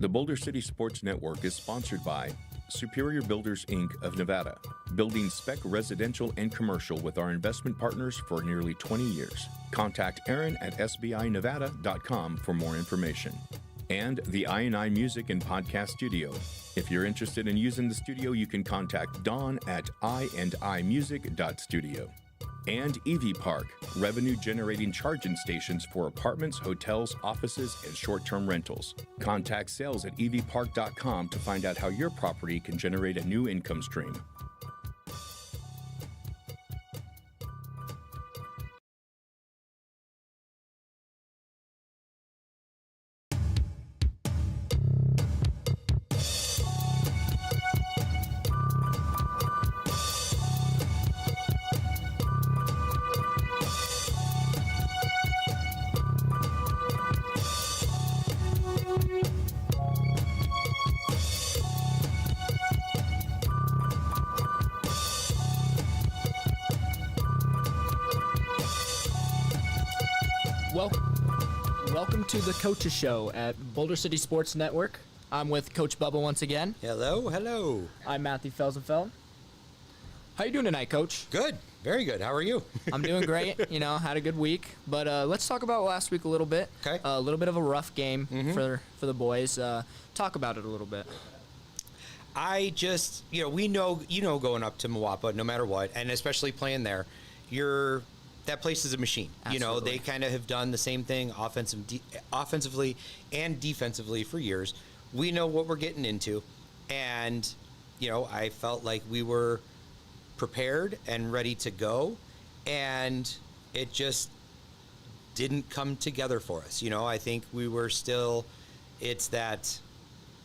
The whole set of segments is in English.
The Boulder City Sports Network is sponsored by Superior Builders, Inc. of Nevada, building spec residential and commercial with our investment partners for nearly 20 years. Contact Aaron at sbinevada.com for more information. And the I&I Music and Podcast Studio. If you're interested in using the studio, you can contact Dawn at iandimusic.studio. And EV Park, revenue-generating charging stations for apartments, hotels, offices, and short-term rentals. Contact sales at evpark.com to find out how your property can generate a new income stream. Welcome to the Coaches Show at Boulder City Sports Network. I'm with Coach Bubba once again. Hello, hello. I'm Matthew Felsenfeld. How you doing tonight, Coach? Good, very good. How are you? I'm doing great. Had a good week. But let's talk about last week a little bit. Okay. A little bit of a rough game for the boys. Talk about it a little bit. I just, we know, going up to Moapa, no matter what, and especially playing there, that place is a machine. Absolutely. They kind of have done the same thing offensively and defensively for years. We know what we're getting into. And, I felt like we were prepared and ready to go. And it just didn't come together for us. I think we were still, it's that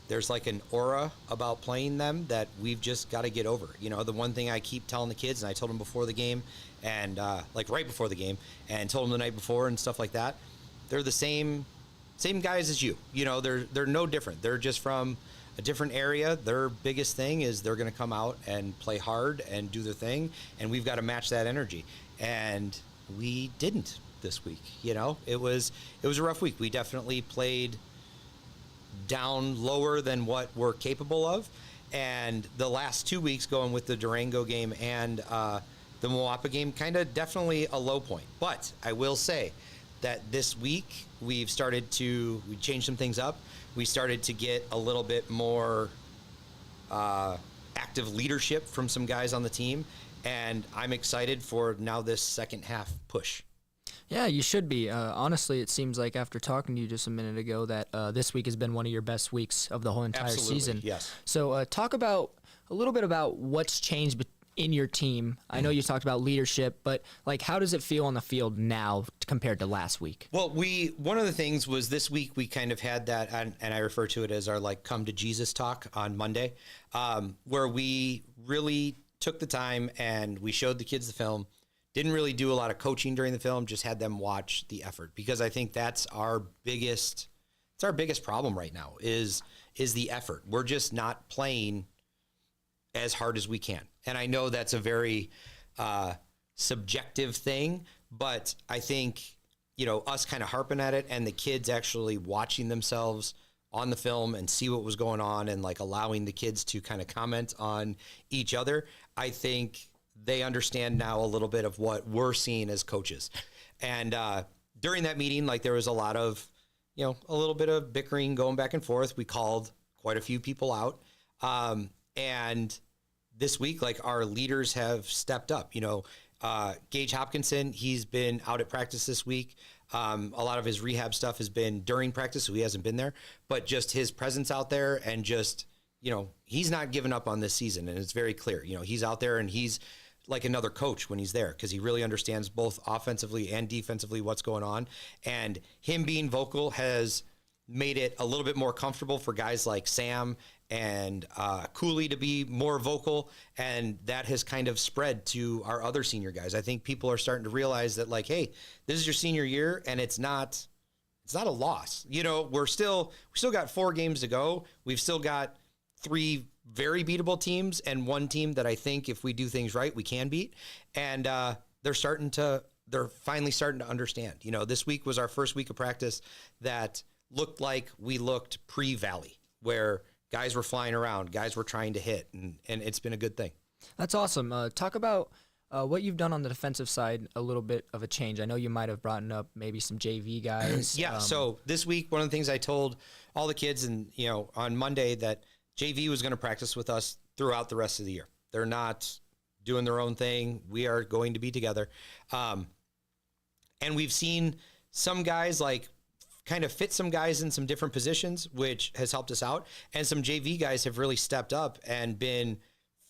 there's like an aura about playing them that we've just got to get over. The one thing I keep telling the kids, and I told them before the game, and right before the game, and told them the night before and stuff like that, they're the same guys as you. They're no different. They're just from a different area. Their biggest thing is they're going to come out and play hard and do their thing, and we've got to match that energy. And we didn't this week. It was a rough week. We definitely played down lower than what we're capable of, and the last 2 weeks going with the Durango game and the Moapa game, kind of definitely a low point. But I will say that this week we changed some things up. We started to get a little bit more active leadership from some guys on the team, and I'm excited for now this second half push. Yeah, you should be. Honestly, it seems like after talking to you just a minute ago that this week has been one of your best weeks of the whole entire season. Yes. So talk about a little bit about what's changed in your team. I know you talked about leadership, but how does it feel on the field now compared to last week? Well, one of the things was this week we kind of had that, and I refer to it as our come to Jesus talk on Monday, where we really took the time and we showed the kids the film. Didn't really do a lot of coaching during the film, just had them watch the effort, because I think that's our biggest problem right now is the effort. We're just not playing as hard as we can. And I know that's a very subjective thing, but I think, us kind of harping at it and the kids actually watching themselves on the film and see what was going on and allowing the kids to kind of comment on each other, I think they understand now a little bit of what we're seeing as coaches. And during that meeting, there was a lot of, a little bit of bickering going back and forth. We called quite a few people out. And this week, our leaders have stepped up. Gage Hopkinson, he's been out at practice this week. A lot of his rehab stuff has been during practice, so he hasn't been there. But just his presence out there and just, he's not giving up on this season. And it's very clear. He's out there and he's like another coach when he's there, because he really understands both offensively and defensively what's going on. And him being vocal has made it a little bit more comfortable for guys like Sam and Cooley to be more vocal, and that has kind of spread to our other senior guys. I think people are starting to realize that, hey, this is your senior year, and it's not a loss. We still got 4 games to go. We've still got 3 very beatable teams and 1 team that I think if we do things right, we can beat. And they're finally starting to understand. This week was our first week of practice that looked like we looked pre-Valley. where guys were flying around, guys were trying to hit, and it's been a good thing. That's awesome. Talk about what you've done on the defensive side, a little bit of a change. I know you might have brought up maybe some JV guys. Yeah, so this week, one of the things I told all the kids and, on Monday that JV was going to practice with us throughout the rest of the year. They're not doing their own thing. We are going to be together. And we've seen some guys kind of fit some guys in some different positions, which has helped us out. And some JV guys have really stepped up and been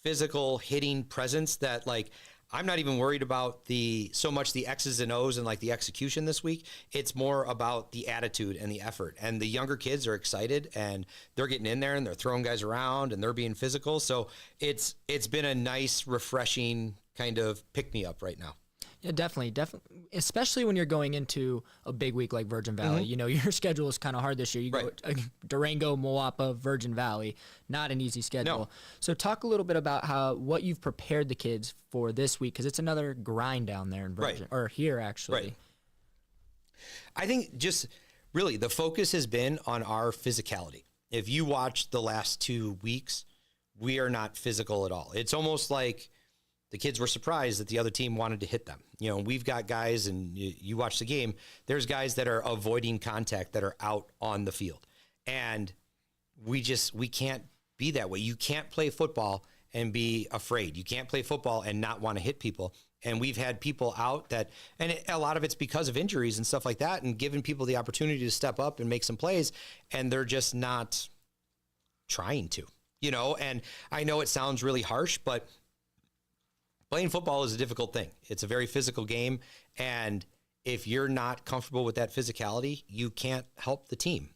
physical hitting presence that I'm not even worried about so much the X's and O's and the execution this week. It's more about the attitude and the effort. And the younger kids are excited and they're getting in there and they're throwing guys around and they're being physical. So it's been a nice, refreshing kind of pick me up right now. Yeah, definitely. Especially when you're going into a big week like Virgin Valley. Your schedule is kind of hard this year. You go Durango, Moapa, Virgin Valley, not an easy schedule. No. So talk a little bit about what you've prepared the kids for this week, because it's another grind down there in Virgin, or here actually. Right. I think just really the focus has been on our physicality. If you watch the last 2 weeks, we are not physical at all. It's almost like the kids were surprised that the other team wanted to hit them. We've got guys, and you watch the game, there's guys that are avoiding contact that are out on the field. And we can't be that way. You can't play football and be afraid. You can't play football and not want to hit people. And we've had people out a lot of it's because of injuries and stuff like that, and giving people the opportunity to step up and make some plays, and they're just not trying to, and I know it sounds really harsh, but playing football is a difficult thing. It's a very physical game, and if you're not comfortable with that physicality, you can't help the team,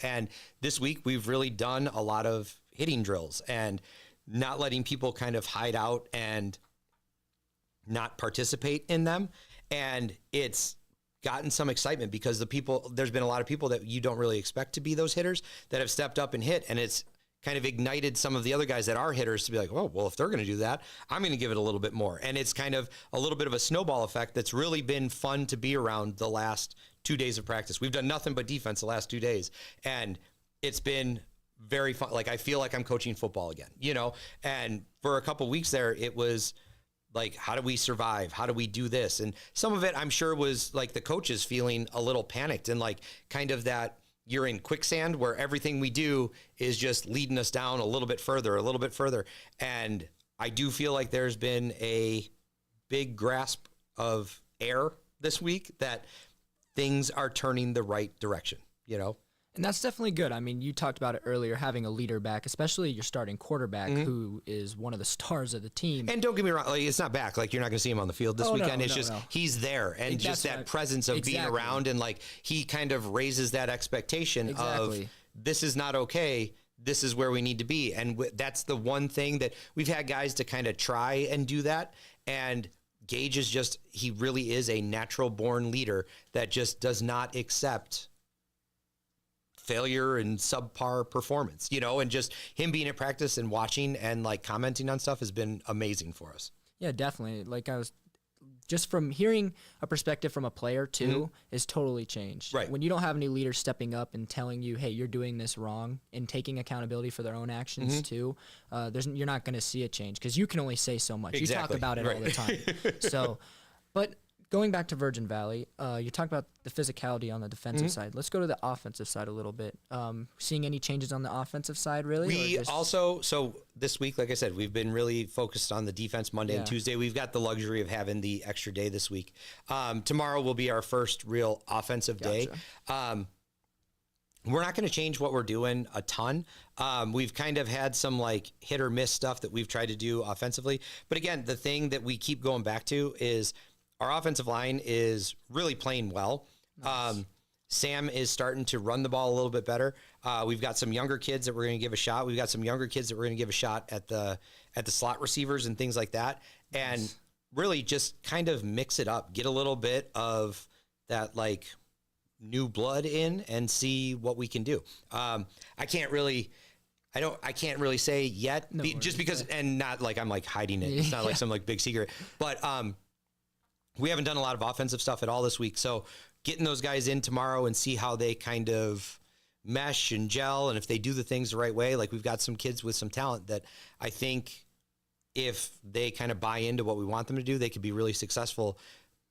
and this week we've really done a lot of hitting drills and not letting people kind of hide out and not participate in them. And it's gotten some excitement because there's been a lot of people that you don't really expect to be those hitters that have stepped up and hit, and it's kind of ignited some of the other guys that are hitters to be like, oh, well, if they're going to do that, I'm going to give it a little bit more. And it's kind of a little bit of a snowball effect that's really been fun to be around the last 2 days of practice. We've done nothing but defense the last 2 days, and it's been very fun. I feel like I'm coaching football again, and for a couple weeks there, it was how do we survive? How do we do this? And some of it I'm sure was the coaches feeling a little panicked and kind of that you're in quicksand where everything we do is just leading us down a little bit further. And I do feel like there's been a big grasp of air this week that things are turning the right direction, And that's definitely good. I mean, you talked about it earlier, having a leader back, especially your starting quarterback, who is one of the stars of the team. And don't get me wrong, it's not back. You're not going to see him on the field this weekend. He's there. And just that presence of being around, and he kind of raises that expectation of this is not okay. This is where we need to be. And that's the one thing that we've had guys to kind of try and do that. And Gage is he really is a natural born leader that just does not accept failure and subpar performance, and just him being at practice and watching and commenting on stuff has been amazing for us. Yeah, definitely. I was just from hearing a perspective from a player too is totally changed. Right. When you don't have any leaders stepping up and telling you, hey, you're doing this wrong, and taking accountability for their own actions too, you're not going to see a change because you can only say so much. Exactly. You talk about it all the time. But going back to Virgin Valley, you talked about the physicality on the defensive side. Let's go to the offensive side a little bit. Seeing any changes on the offensive side, really? So this week, like I said, we've been really focused on the defense Monday and Tuesday. We've got the luxury of having the extra day this week. Tomorrow will be our first real offensive day. We're not going to change what we're doing a ton. We've kind of had some hit or miss stuff that we've tried to do offensively. But again, the thing that we keep going back to is our offensive line is really playing well. Nice. Sam is starting to run the ball a little bit better. We've got some younger kids that we're going to give a shot. We've got some younger kids that we're going to give a shot at the slot receivers and things like that. Nice. And really just kind of mix it up, get a little bit of that new blood in and see what we can do. I can't really say yet, just because, and not I'm hiding it. It's not some big secret, but we haven't done a lot of offensive stuff at all this week. So getting those guys in tomorrow and see how they kind of mesh and gel, and if they do the things the right way, like we've got some kids with some talent that I think if they kind of buy into what we want them to do, they could be really successful,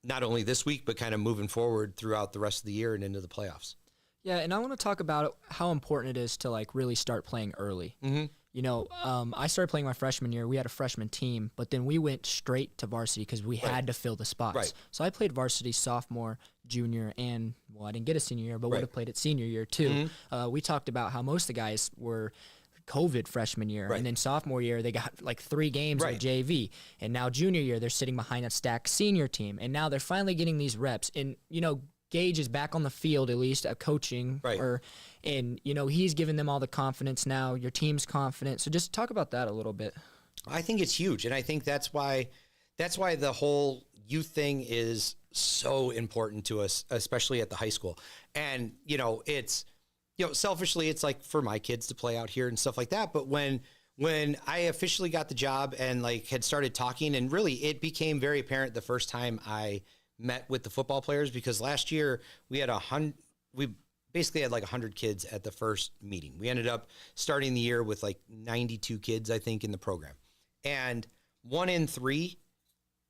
not only this week, but kind of moving forward throughout the rest of the year and into the playoffs. Yeah, and I want to talk about how important it is to like really start playing early. Mm-hmm. You know, I started playing my freshman year. We had a freshman team, but then we went straight to varsity because we had to fill the spots. Right. So I played varsity sophomore, junior, and, well, I didn't get a senior year, but would have played it senior year too. We talked about how most of the guys were COVID freshman year, and then sophomore year they got like 3 games at JV, and now junior year they're sitting behind a stacked senior team, and now they're finally getting these reps. And, you know, Gage is back on the field, at least at coaching, and you know he's giving them all the confidence now. Your team's confident, so just talk about that a little bit. I think it's huge, and I think that's why the whole youth thing is so important to us, especially at the high school. And you know, it's selfishly, it's like for my kids to play out here and stuff like that. But when I officially got the job and like had started talking, and really it became very apparent the first time I met with the football players, because last year we basically had like 100 kids at the first meeting. We ended up starting the year with like 92 kids, I think, in the program. And 1 in 3,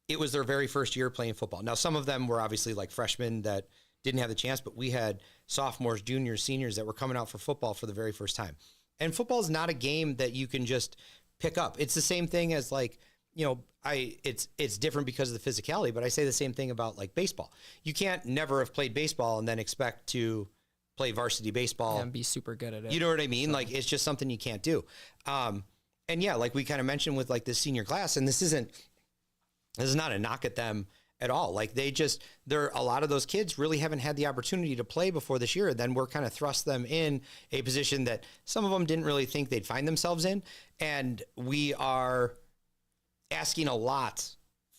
it was their very first year playing football. Now, some of them were obviously like freshmen that didn't have the chance, but we had sophomores, juniors, seniors that were coming out for football for the very first time. And football is not a game that you can just pick up. It's the same thing as like, you know, it's different because of the physicality, but I say the same thing about like baseball. You can't never have played baseball and then expect to play varsity baseball and be super good at it. You know what I mean? So. Like, it's just something you can't do. And yeah, like we kind of mentioned with like this senior class, and this is not a knock at them at all. Like a lot of those kids really haven't had the opportunity to play before this year. Then we're kind of thrust them in a position that some of them didn't really think they'd find themselves in. And we are asking a lot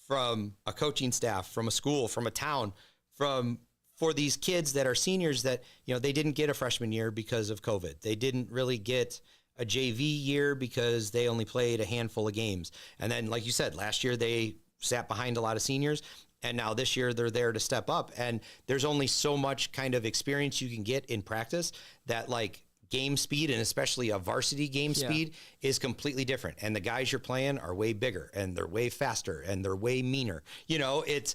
from a coaching staff, from a school, from a town, for these kids that are seniors that, you know, they didn't get a freshman year because of COVID. They didn't really get a JV year because they only played a handful of games. And then, like you said, last year they sat behind a lot of seniors, and now this year they're there to step up. And there's only so much kind of experience you can get in practice that, like, game speed, and especially a varsity game speed, is completely different. And the guys you're playing are way bigger, and they're way faster, and they're way meaner. You know, it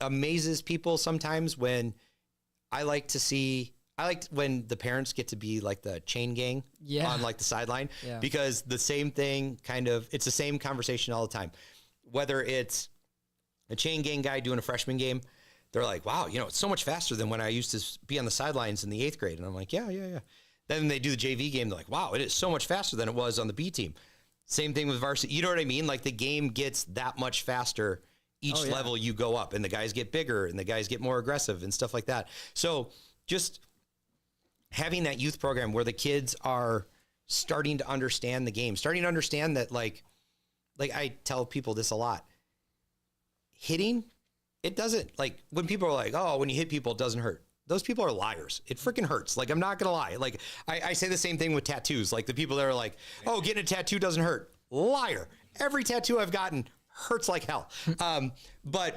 amazes people sometimes when when the parents get to be like the chain gang on like the sideline, because the same thing it's the same conversation all the time. Whether it's a chain gang guy doing a freshman game, they're like, wow, you know, it's so much faster than when I used to be on the sidelines in the 8th grade. And I'm like, yeah. Then they do the JV game. They're like, wow, it is so much faster than it was on the B team. Same thing with varsity. You know what I mean? Like, the game gets that much faster each level you go up, and the guys get bigger and the guys get more aggressive and stuff like that. So just having that youth program where the kids are starting to understand the game, starting to understand that, like I tell people this a lot, hitting, it doesn't, like, when people are like, oh, when you hit people, it doesn't hurt. Those people are liars. It freaking hurts. Like, I'm not going to lie. Like, I say the same thing with tattoos. Like, the people that are like, oh, getting a tattoo doesn't hurt. Liar. Every tattoo I've gotten hurts like hell. But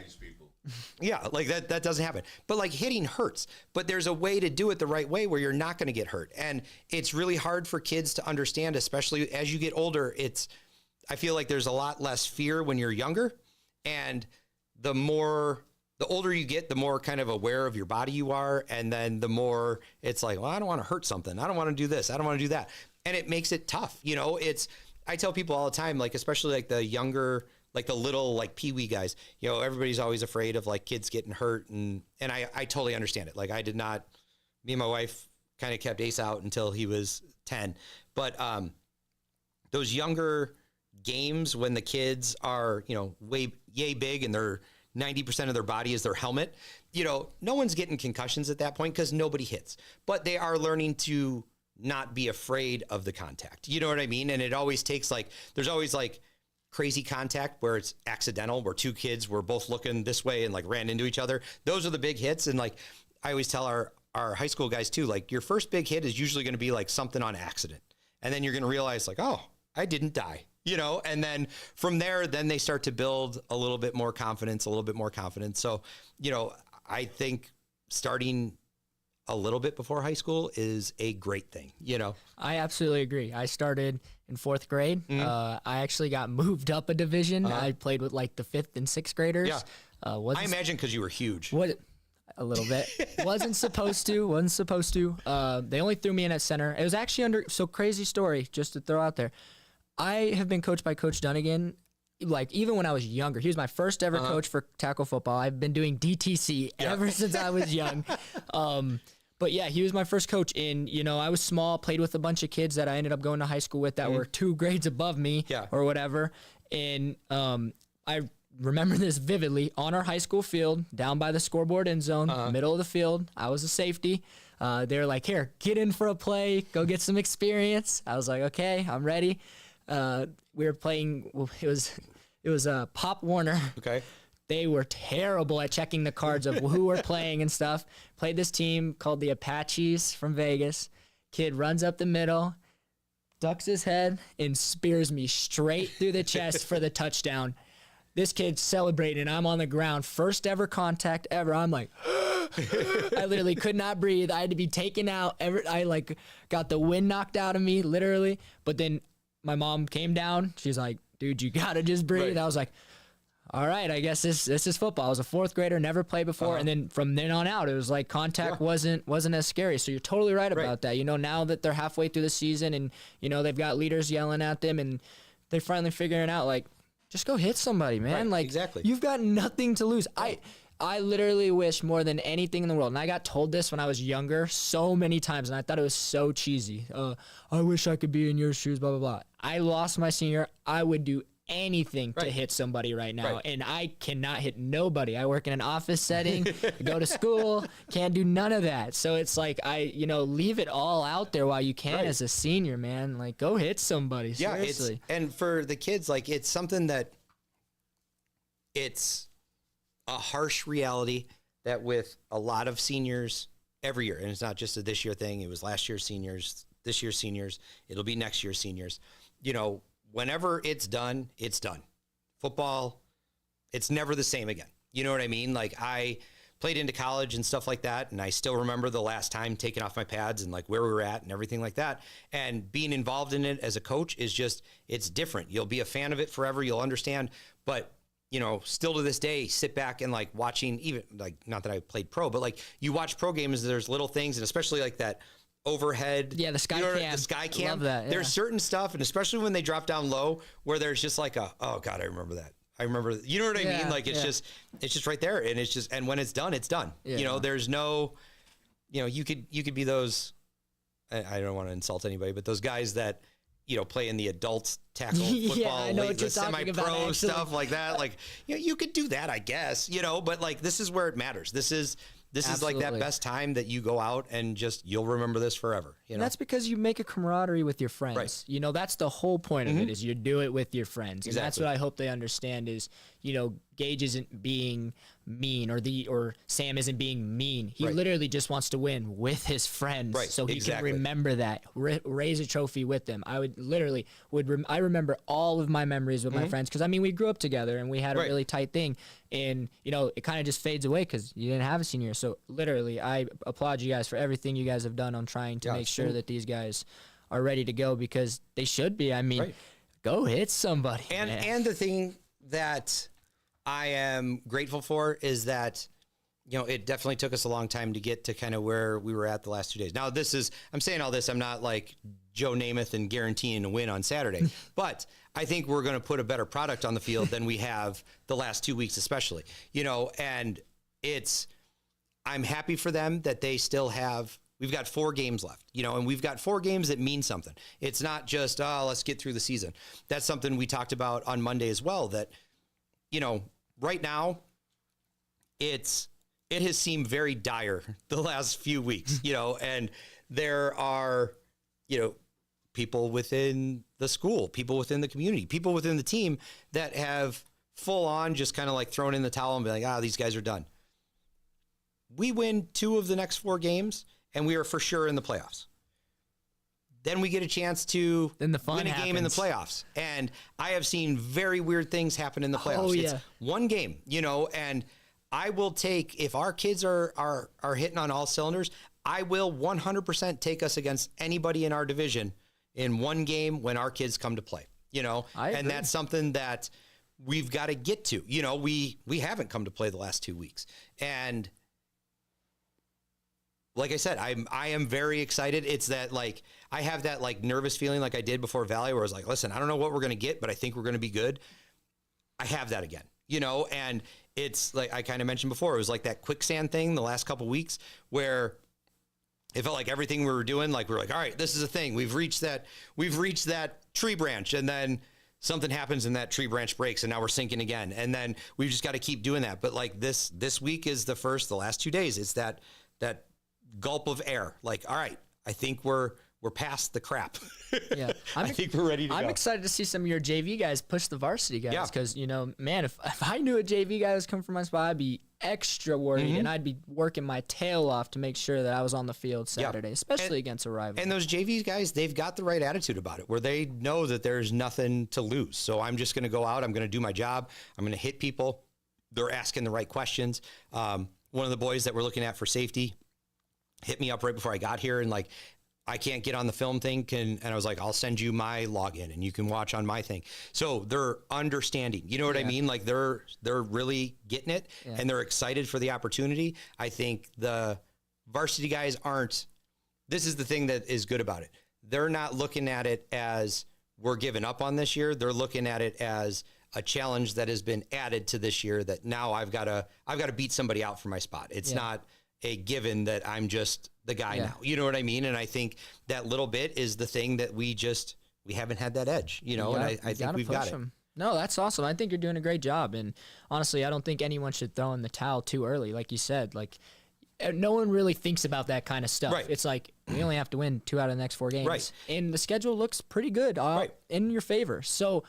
yeah, like that doesn't happen. But like, hitting hurts. But there's a way to do it the right way where you're not going to get hurt. And it's really hard for kids to understand, especially as you get older. I feel like there's a lot less fear when you're younger. And the older you get, the more kind of aware of your body you are. And then the more it's like, well, I don't want to hurt something. I don't want to do this. I don't want to do that. And it makes it tough. You know, I tell people all the time, like, especially like the younger, like the little, like, peewee guys, you know, everybody's always afraid of like kids getting hurt. And I totally understand it. Like, me and my wife kind of kept Ace out until he was 10. But those younger games when the kids are, you know, yay big and they're 90% of their body is their helmet, you know, no one's getting concussions at that point because nobody hits, but they are learning to not be afraid of the contact. You know what I mean? And it always takes, like, there's always like crazy contact where it's accidental, where two kids were both looking this way and like ran into each other. Those are the big hits. And like, I always tell our high school guys too, like, your first big hit is usually going to be like something on accident. And then you're going to realize, like, oh, I didn't die. You know, and then from there, then they start to build a little bit more confidence. So, you know, I think starting a little bit before high school is a great thing, you know? I absolutely agree. I started in 4th grade. I actually got moved up a division. I played with like the 5th and 6th graders. Yeah. I imagine because you were huge. A little bit. Wasn't supposed to. They only threw me in at center. It was actually so crazy story, just to throw out there. I have been coached by Coach Dunnigan, like even when I was younger. He was my first ever coach for tackle football. I've been doing DTC ever since I was young. But yeah, he was my first coach. And, you know, I was small, played with a bunch of kids that I ended up going to high school with that were 2 grades above me or whatever. And I remember this vividly on our high school field, down by the scoreboard end zone, middle of the field. I was a safety. They were like, here, get in for a play, go get some experience. I was like, okay, I'm ready. We were playing, it was Pop Warner. Okay. They were terrible at checking the cards of who we're playing and stuff. Played this team called the Apaches from Vegas. Kid runs up the middle, ducks his head, and spears me straight through the chest for the touchdown. This kid's celebrating. I'm on the ground. First ever contact ever. I'm like, I literally could not breathe. I had to be taken out. I like got the wind knocked out of me, literally. But then my mom came down. She's like, dude, you got to just breathe. I was like, all right, I guess this is football. I was a 4th grader, never played before. And then from then on out, it was like contact wasn't as scary. So you're totally right about that. You know, now that they're halfway through the season and, you know, they've got leaders yelling at them and they're finally figuring out, like, just go hit somebody, man. Like, exactly. You've got nothing to lose. I literally wish more than anything in the world, and I got told this when I was younger so many times, and I thought it was so cheesy. I wish I could be in your shoes, blah, blah, blah. I lost my senior. I would do anything to hit somebody right now, and I cannot hit nobody. I work in an office setting, go to school, can't do none of that. So it's like, leave it all out there while you can as a senior, man. Like, go hit somebody, seriously. And for the kids, like, it's something that it's a harsh reality that with a lot of seniors every year, and it's not just a this year thing, it was last year's seniors, this year's seniors, it'll be next year's seniors, you know, whenever it's done, it's done. Football, it's never the same again. You know what I mean? Like, I played into college and stuff like that, and I still remember the last time taking off my pads and like where we were at and everything like that. And being involved in it as a coach is just, it's different. You'll be a fan of it forever. You'll understand. But, you know, still to this day, sit back and like watching, even like, not that I played pro, but like you watch pro games, there's little things, and especially like that overhead, the sky cam. The sky cam. Love that. There's certain stuff, and especially when they drop down low, where there's just like oh god, I remember that. You know what I mean? Like it's just right there, and it's just, and when it's done, it's done. Yeah. You know, there's no, you know, you could be those. I don't want to insult anybody, but those guys that, you know, play in the adult tackle football, the semi-pro stuff like that. Like, you know, you could do that, I guess. You know, but like this is where it matters. This is like that best time that you go out and just, you'll remember this forever. You know? And that's because you make a camaraderie with your friends. Right. You know, that's the whole point of it, is you do it with your friends. And that's what I hope they understand is, you know, Gage isn't being mean or Sam isn't being mean. He literally just wants to win with his friends so he can remember that, raise a trophy with them. I would literally I remember all of my memories with my friends because, I mean, we grew up together and we had a really tight thing. And, you know, it kind of just fades away because you didn't have a senior. So literally, I applaud you guys for everything you guys have done on trying to make sure that these guys are ready to go because they should be. I mean, go hit somebody. And the thing that I am grateful for is that, you know, it definitely took us a long time to get to kind of where we were at the last 2 days. Now, I'm saying all this, I'm not like Joe Namath and guaranteeing a win on Saturday, but I think we're going to put a better product on the field than we have the last 2 weeks, especially, you know, and I'm happy for them that they still have, we've got 4 games left, you know, and we've got 4 games that mean something. It's not just, let's get through the season. That's something we talked about on Monday as well, that, you know, right now it has seemed very dire the last few weeks, you know, and there are, you know, people within the school, people within the community, people within the team that have full on just kind of like thrown in the towel and be like, these guys are done. We win 2 of the next 4 games and we are for sure in the playoffs. Then we get a chance to win a game in the playoffs. And I have seen very weird things happen in the playoffs. Oh, yeah. It's one game, you know, and I will take, if our kids are hitting on all cylinders, I will 100% take us against anybody in our division in one game when our kids come to play, and that's something that we've got to get to. We haven't come to play the last 2 weeks. And like I said, I am very excited. It's that like, I have that like nervous feeling like I did before Valley, where I was like, listen, I don't know what we're going to get, but I think we're going to be good. I have that again, and it's like I kind of mentioned before, it was like that quicksand thing the last couple of weeks where it felt like everything we were doing, like we were like, all right, this is a thing. We've reached that tree branch, and then something happens and that tree branch breaks, and now we're sinking again. And then we've just got to keep doing that. But like this week is the last 2 days. It's that gulp of air. Like, all right, I think we're past the crap. Yeah, I think we're ready to go. I'm excited to see some of your JV guys push the varsity guys, because man, if I knew a JV guy was coming from my spot, I'd be extra worried, and I'd be working my tail off to make sure that I was on the field Saturday, especially against a rival. And those JV guys, they've got the right attitude about it, where they know that there's nothing to lose. So I'm just going to go out. I'm going to do my job. I'm going to hit people. They're asking the right questions. One of the boys that we're looking at for safety hit me up right before I got here, and like, I can't get on the film thing. And I was like, I'll send you my login and you can watch on my thing. So they're understanding, you know what I mean? Like they're really getting it, and they're excited for the opportunity. I think the varsity guys this is the thing that is good about it. They're not looking at it as we're giving up on this year. They're looking at it as a challenge that has been added to this year, that now I've got to beat somebody out for my spot. It's not a given that I'm just the guy now. You know what I mean? And I think that little bit is the thing that we haven't had that edge, and I think we've got it. No, that's awesome. I think you're doing a great job. And honestly, I don't think anyone should throw in the towel too early. Like you said, like no one really thinks about that kind of stuff. Right. It's like, we only have to win 2 out of the next 4 games. Right. And the schedule looks pretty good in your favor. So,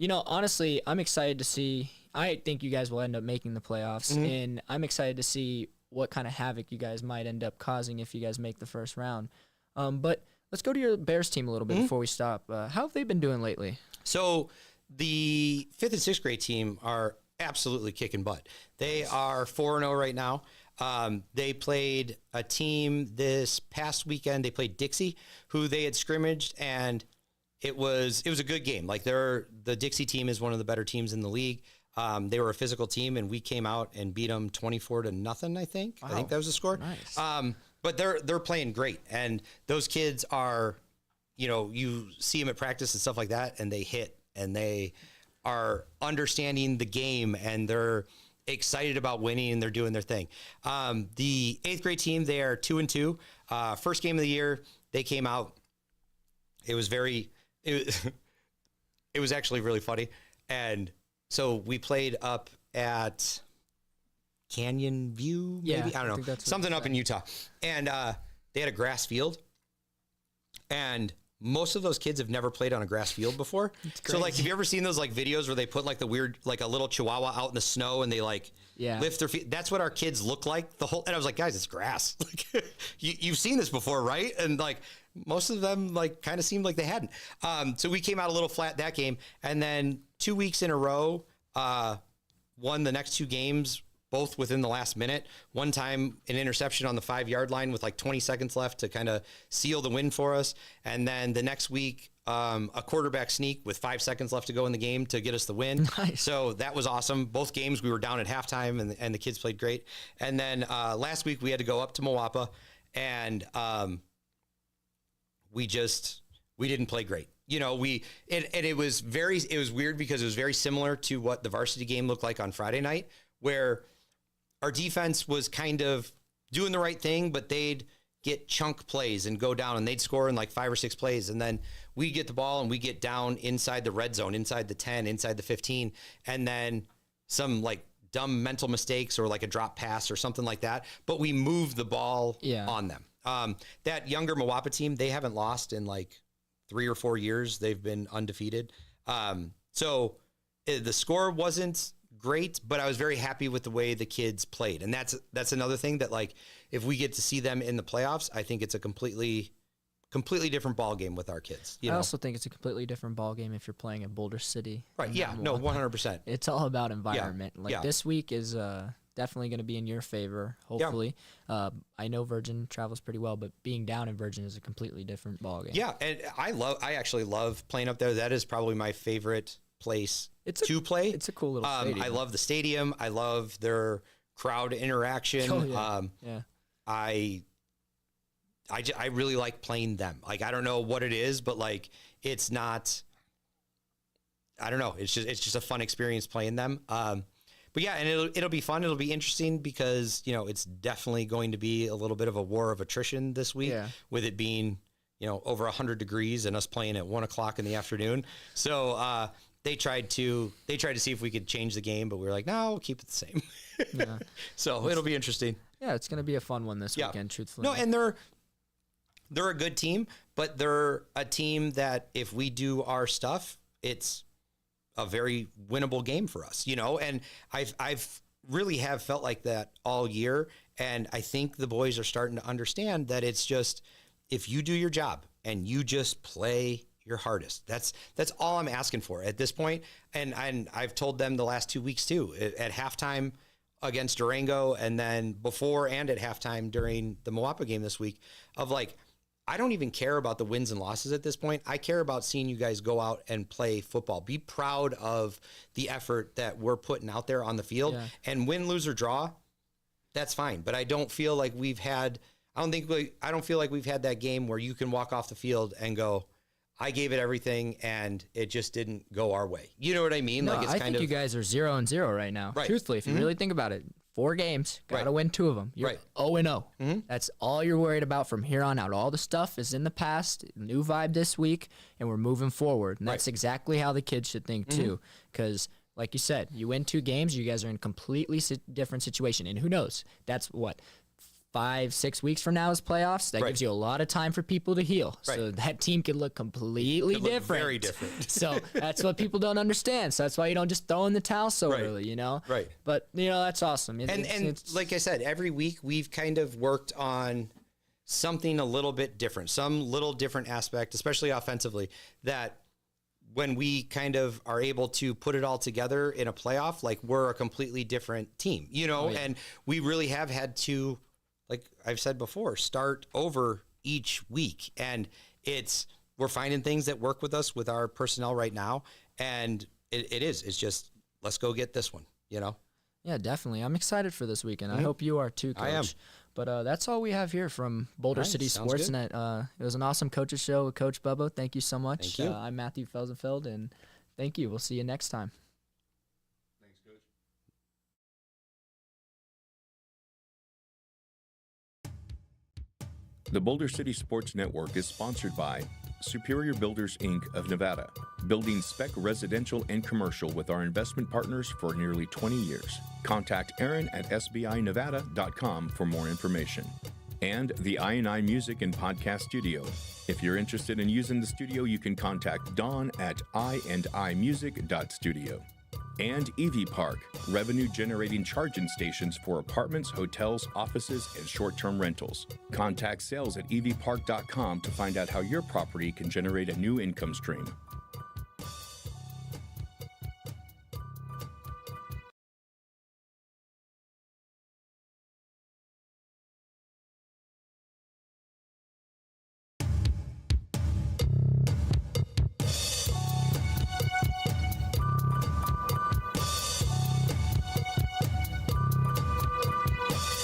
honestly, I'm excited to see. I think you guys will end up making the playoffs, and I'm excited to see what kind of havoc you guys might end up causing if you guys make the first round. But let's go to your Bears team a little bit before we stop. How have they been doing lately? So the 5th and 6th grade team are absolutely kicking butt. They are 4-0 right now. They played a team this past weekend. They played Dixie, who they had scrimmaged, and it was a good game. Like the Dixie team is one of the better teams in the league. They were a physical team, and we came out and beat them 24-0. I think. Wow. I think that was the score. Nice. But they're playing great, and those kids are, you see them at practice and stuff like that, and they hit, and they are understanding the game, and they're excited about winning, and they're doing their thing. The 8th grade team, they are 2-2. First game of the year, they came out. It was actually really funny, and so we played up at Canyon View, maybe? I don't know. Something up in Utah. And they had a grass field. And most of those kids have never played on a grass field before. So, like, have you ever seen those, like, videos where they put, like, the weird, like, a little chihuahua out in the snow and they, like, lift their feet? That's what our kids look like. And I was like, guys, it's grass. Like, you've seen this before, right? And, like, most of them, like, kind of seemed like they hadn't. So we came out a little flat that game. And then 2 weeks in a row, won the next 2 games, both within the last minute. One time, an interception on the 5-yard line with like 20 seconds left to kind of seal the win for us. And then the next week, a quarterback sneak with 5 seconds left to go in the game to get us the win. Nice. So that was awesome. Both games we were down at halftime, and the kids played great. And then last week we had to go up to Moapa, and we didn't play great. It was weird because it was very similar to what the varsity game looked like on Friday night, where our defense was kind of doing the right thing, but they'd get chunk plays and go down, and they'd score in like 5 or 6 plays. And then we get the ball and we get down inside the red zone, inside the 10, inside the 15. And then some like dumb mental mistakes or like a drop pass or something like that. But we moved the ball on them. That younger Moapa team, they haven't lost in like 3 or 4 years. They've been undefeated. So the score wasn't great, but I was very happy with the way the kids played. And that's another thing that, like, if we get to see them in the playoffs, I think it's a completely different ball game with our kids. I also think it's a completely different ball game if you're playing at Boulder City. Right. Yeah. No, 100%. It's all about environment. This week is definitely going to be in your favor, hopefully. I know Virgin travels pretty well, but being down in Virgin is a completely different ballgame. Yeah, and I actually love playing up there. That is probably my favorite place to play. It's a cool little stadium. I love the stadium. I love their crowd interaction. Oh, yeah. I really like playing them. Like, I don't know what it is, but like, it's not, I don't know. It's just a fun experience playing them. But yeah, and it'll be fun. It'll be interesting because, you know, it's definitely going to be a little bit of a war of attrition this week with it being, you know, over 100 degrees and us playing at 1:00 in the afternoon. So, they tried to see if we could change the game, but we were like, no, we'll keep it the same. Yeah. So it'll be interesting. Yeah, it's going to be a fun one this weekend, truthfully. No, and they're a good team, but they're a team that if we do our stuff, it's a very winnable game for us, you know? And I've really have felt like that all year. And I think the boys are starting to understand that it's just, if you do your job and you just play your hardest, that's all I'm asking for at this point. And I've told them the last 2 weeks too, at halftime against Durango, and then before and at halftime during the Moapa game this week, of like, I don't even care about the wins and losses at this point. I care about seeing you guys go out and play football. Be proud of the effort that we're putting out there on the field. Yeah. And win, lose, or draw, that's fine. But I don't feel like we've had that game where you can walk off the field and go, I gave it everything and it just didn't go our way. You know what I mean? No, I think you guys are 0-0 right now. Right. Truthfully, if you really think about it, 4 games, got to win 2 of them. You're 0-0. That's all you're worried about from here on out. All the stuff is in the past, new vibe this week, and we're moving forward. And that's exactly how the kids should think too. Because like you said, you win 2 games, you guys are in a completely different situation. And who knows? That's what, 5-6 weeks from now is playoffs. That gives you a lot of time for people to heal. So that team could look completely different. Very different. So that's what people don't understand. So that's why you don't just throw in the towel so early, you know? Right. But, you know, that's awesome. It's like I said, every week we've kind of worked on something a little bit different, some little different aspect, especially offensively, that when we kind of are able to put it all together in a playoff, like we're a completely different team, you know? And we really have had to, like I've said before, start over each week. And we're finding things that work with us with our personnel right now. And it's just, let's go get this one, you know? Yeah, definitely. I'm excited for this weekend. I hope you are too, Coach. I am. But that's all we have here from Boulder City Sportsnet. It was an awesome coaches show with Coach Bubba. Thank you so much. Thank you. I'm Matthew Felsenfeld, and thank you. We'll see you next time. Thanks, Coach. The Boulder City Sports Network is sponsored by Superior Builders, Inc. of Nevada, building spec residential and commercial with our investment partners for nearly 20 years. Contact Aaron at sbinevada.com for more information. And the I&I Music and Podcast Studio. If you're interested in using the studio, you can contact Dawn at iandimusic.studio. And EV Park, revenue-generating charging stations for apartments, hotels, offices, and short-term rentals. Contact sales at evpark.com to find out how your property can generate a new income stream.